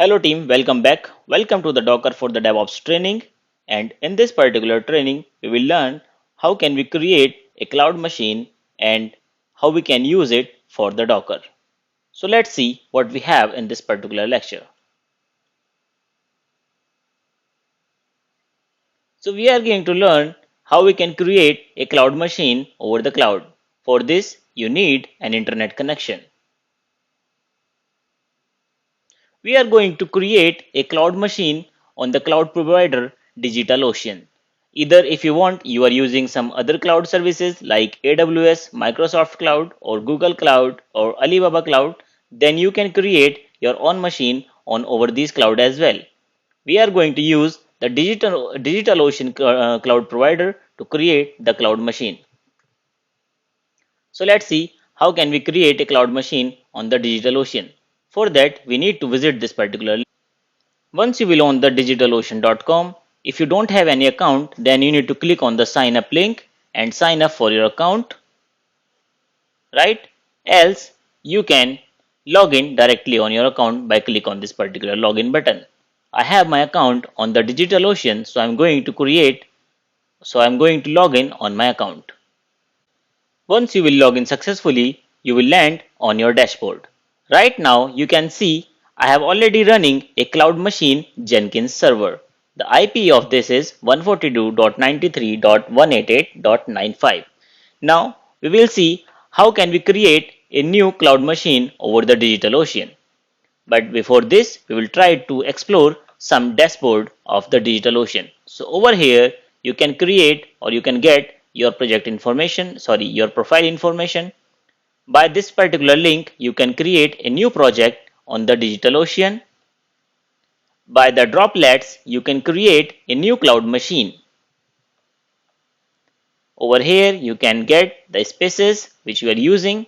Hello team, welcome back. Welcome to the Docker for the DevOps training. And in this particular training, we will learn how can we create a cloud machine and how we can use it for the Docker. So let's see what we have in this particular lecture. So we are going to learn how we can create a cloud machine over the cloud. For this, you need an internet connection. We are going to create a cloud machine on the cloud provider DigitalOcean. Either if you want, you are using some other cloud services like AWS, Microsoft Cloud, or Google Cloud, or Alibaba Cloud, then you can create your own machine on over these cloud as well. We are going to use the DigitalOcean cloud provider to create the cloud machine. So let's see how can we create a cloud machine on the DigitalOcean. For that, we need to visit this particular link. Once you will on the digitalocean.com, if you don't have any account, then you need to click on the sign up link and sign up for your account, right? Else you can log in directly on your account by click on this particular login button. I have my account on the DigitalOcean, so I'm going to log in on my account. Once you will log in successfully, you will land on your dashboard. Right now, you can see I have already running a cloud machine Jenkins server. The IP of this is 142.93.188.95. Now, we will see how can we create a new cloud machine over the DigitalOcean. But before this, we will try to explore some dashboard of the DigitalOcean. So over here, you can create or you can get your project information, your profile information. By this particular link, you can create a new project on the DigitalOcean. By the droplets, you can create a new cloud machine. Over here, you can get the spaces which you are using.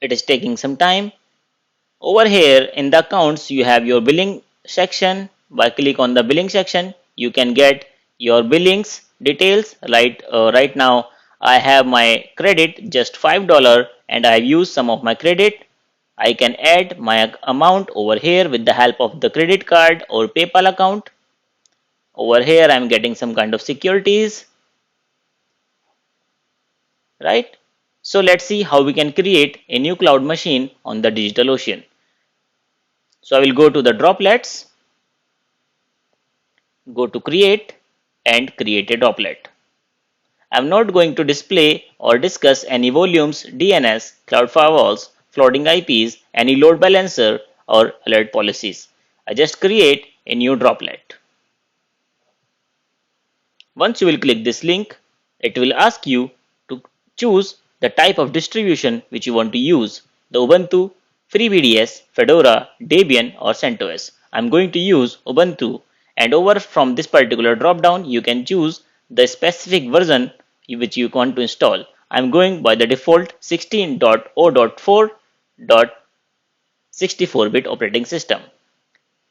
It is taking some time. Over here in the accounts, you have your billing section. By click on the billing section, you can get your billings details. Right now, I have my credit just $5 and I have used some of my credit. I can add my amount over here with the help of the credit card or PayPal account. Over here, I'm getting some kind of securities, right? So let's see how we can create a new cloud machine on the DigitalOcean. So I will go to the droplets, go to create and create a droplet. I'm not going to display or discuss any volumes, DNS, cloud firewalls, floating IPs, any load balancer or alert policies. I just create a new droplet. Once you will click this link, it will ask you to choose the type of distribution which you want to use, the Ubuntu, FreeBSD, Fedora, Debian or CentOS. I'm going to use Ubuntu, and over from this particular drop down you can choose the specific version which you want to install. I'm going by the default 16.0.4.64-bit operating system.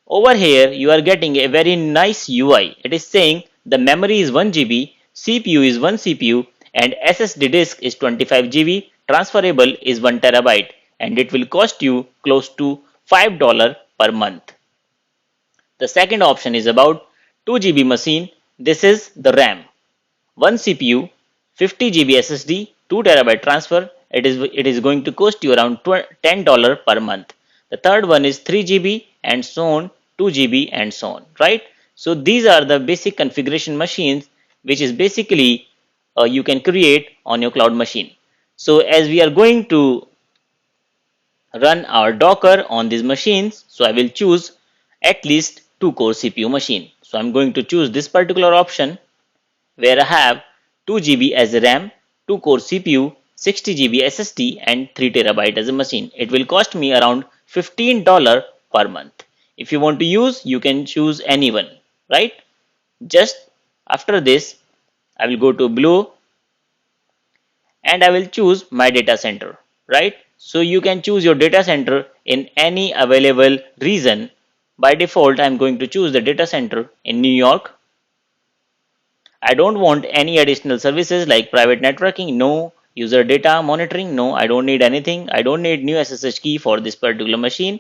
Over here, you are getting a very nice UI. It is saying the memory is 1 GB, CPU is 1 CPU, and SSD disk is 25 GB, transferable is 1 terabyte, and it will cost you close to $5 per month. The second option is about 2 GB machine. This is the RAM. 1 CPU, 50 GB SSD, 2 terabyte transfer. It is going to cost you around $10 per month. The third one is 3 GB and so on, 2 GB and so on, right? So these are the basic configuration machines which is basically you can create on your cloud machine. So as we are going to run our Docker on these machines, so I will choose at least 2 core CPU machine. So I'm going to choose this particular option where I have 2 GB as a RAM, 2 core CPU, 60 GB SSD and 3 terabyte as a machine. It will cost me around $15 per month. If you want to use, you can choose anyone, right? Just after this, I will go to Blue and I will choose my data center, right? So you can choose your data center in any available region. By default, I'm going to choose the data center in New York. I don't want any additional services like private networking. No, User data monitoring, no, I don't need anything. I don't need new SSH key for this particular machine.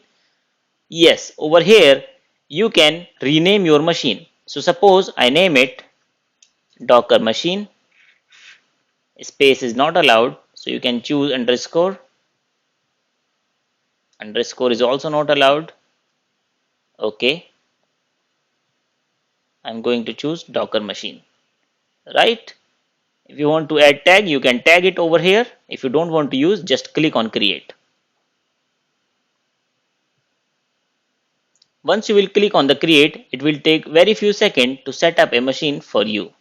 Yes, over here you can rename your machine. So suppose I name it Docker machine. Space is not allowed, so you can choose underscore. Underscore is also not allowed. Okay, I'm going to choose Docker machine, right? If you want to add tag, you can tag it over here. If you don't want to use, just click on create. Once you will click on the create, it will take very few seconds to set up a machine for you.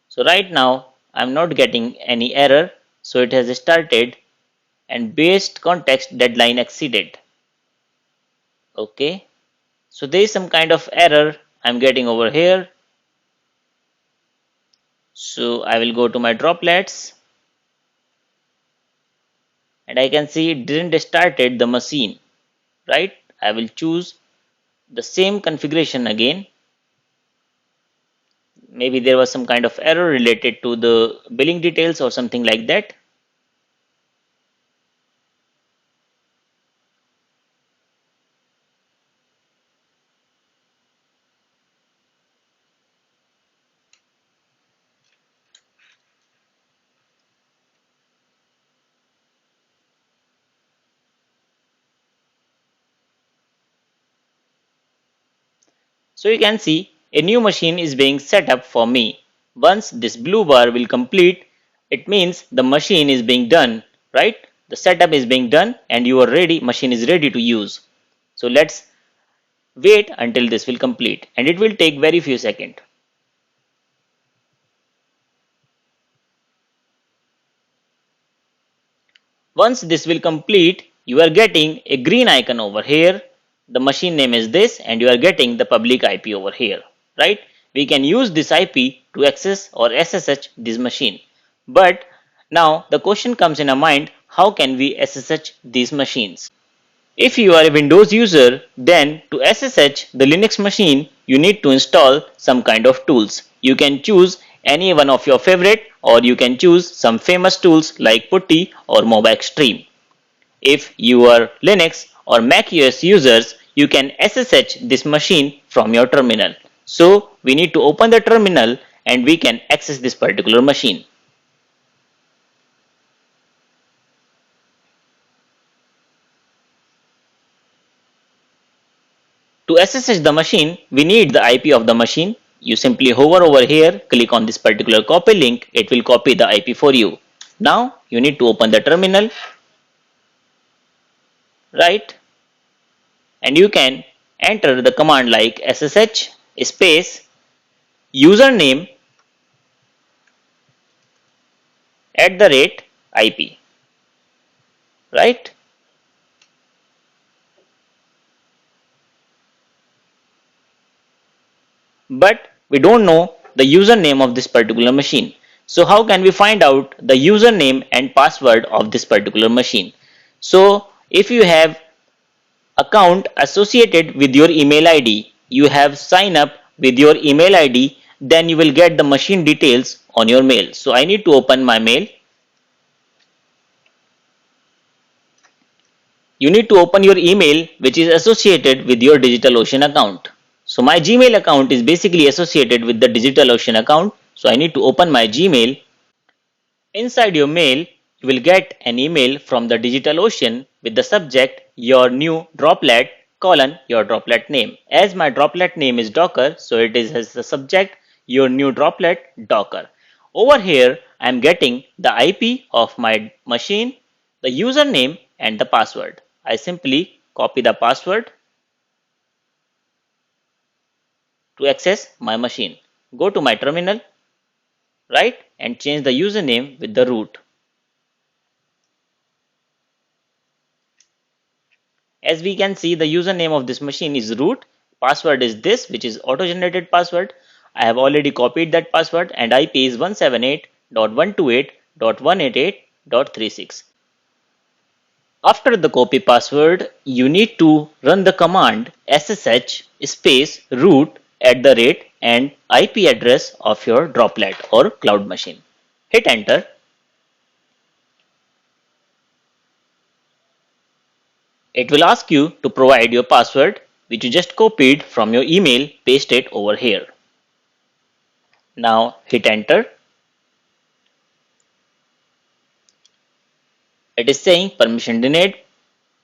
So right now I'm not getting any error, so it has started and based context deadline exceeded. Okay, so there is some kind of error I'm getting over here. So I will go to my droplets and I can see it didn't started the machine, right? I will choose the same configuration again. Maybe there was some kind of error related to the billing details or something like that. So you can see a new machine is being set up for me. Once this blue bar will complete, it means the machine is being done, right? The setup is being done and you are ready, machine is ready to use. So let's wait until this will complete and it will take very few seconds. Once this will complete, you are getting a green icon over here. The machine name is this and you are getting the public IP over here, right? We can use this IP to access or SSH this machine. But now the question comes in our mind, how can we SSH these machines? If you are a Windows user, then to SSH the Linux machine, you need to install some kind of tools. You can choose any one of your favorite or you can choose some famous tools like Putty or MobaXtreme. If you are Linux or Mac OS users, you can SSH this machine from your terminal. So we need to open the terminal and we can access this particular machine. To SSH the machine, we need the IP of the machine. You simply hover over here, click on this particular copy link, it will copy the IP for you. Now you need to open the terminal, right? And you can enter the command like SSH space username @IP, right? But we don't know the username of this particular machine. So how can we find out the username and password of this particular machine? So if you have account associated with your email ID, you have sign up with your email ID, then you will get the machine details on your mail. So I need to open my mail. You need to open your email which is associated with your DigitalOcean account. So my Gmail account is basically associated with the DigitalOcean account. So I need to open my Gmail. Inside your mail, you will get an email from the DigitalOcean with the subject your new droplet colon your droplet name. As my droplet name is Docker, so it is as the subject your new droplet Docker. Over here, I am getting the IP of my machine, the username and the password. I simply copy the password to access my machine. Go to my terminal, right, and change the username with the root. As we can see, the username of this machine is root, password is this which is auto generated password. I have already copied that password and IP is 178.128.188.36. After the copy password, you need to run the command ssh space root and IP address of your droplet or cloud machine. Hit enter. It will ask you to provide your password, which you just copied from your email, paste it over here. Now hit enter. It is saying permission denied.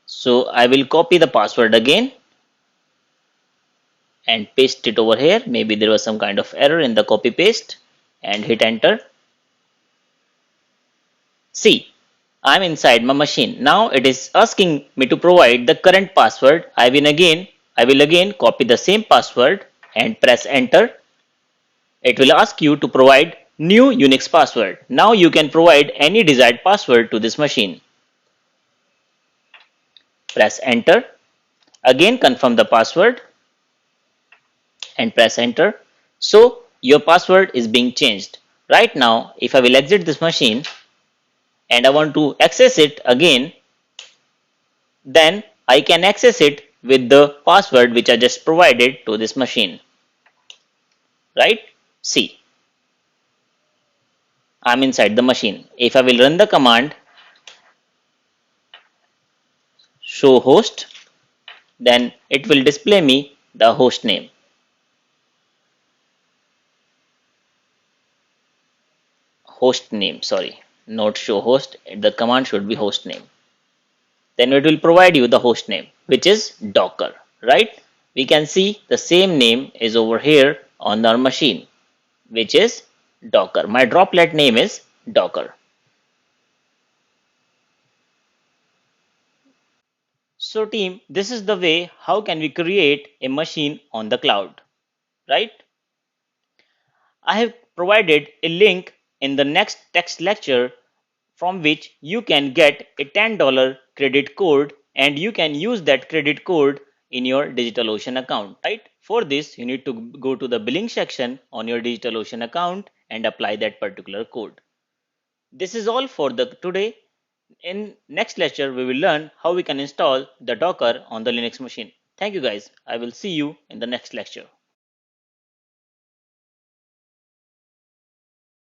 So I will copy the password again and paste it over here. Maybe there was some kind of error in the copy paste, and hit enter. See, I'm inside my machine. Now it is asking me to provide the current password. I will again copy the same password and press enter. It will ask you to provide new Unix password. Now you can provide any desired password to this machine. Press enter. Again confirm the password and press enter. So your password is being changed. Right now, if I will exit this machine and I want to access it again, then I can access it with the password which I just provided to this machine. Right? See, I'm inside the machine. If I will run the command show host, then it will display me the host name. Host name, sorry, not show host. The command should be host name. Then it will provide you the host name, which is Docker, right? We can see the same name is over here on our machine, which is Docker. My droplet name is Docker. So team, this is the way how can we create a machine on the cloud, right? I have provided a link in the next text lecture from which you can get a $10 credit code and you can use that credit code in your DigitalOcean account, right? For this, you need to go to the billing section on your DigitalOcean account and apply that particular code. This is all for the today. In next lecture, we will learn how we can install the Docker on the Linux machine. Thank you guys. I will see you in the next lecture.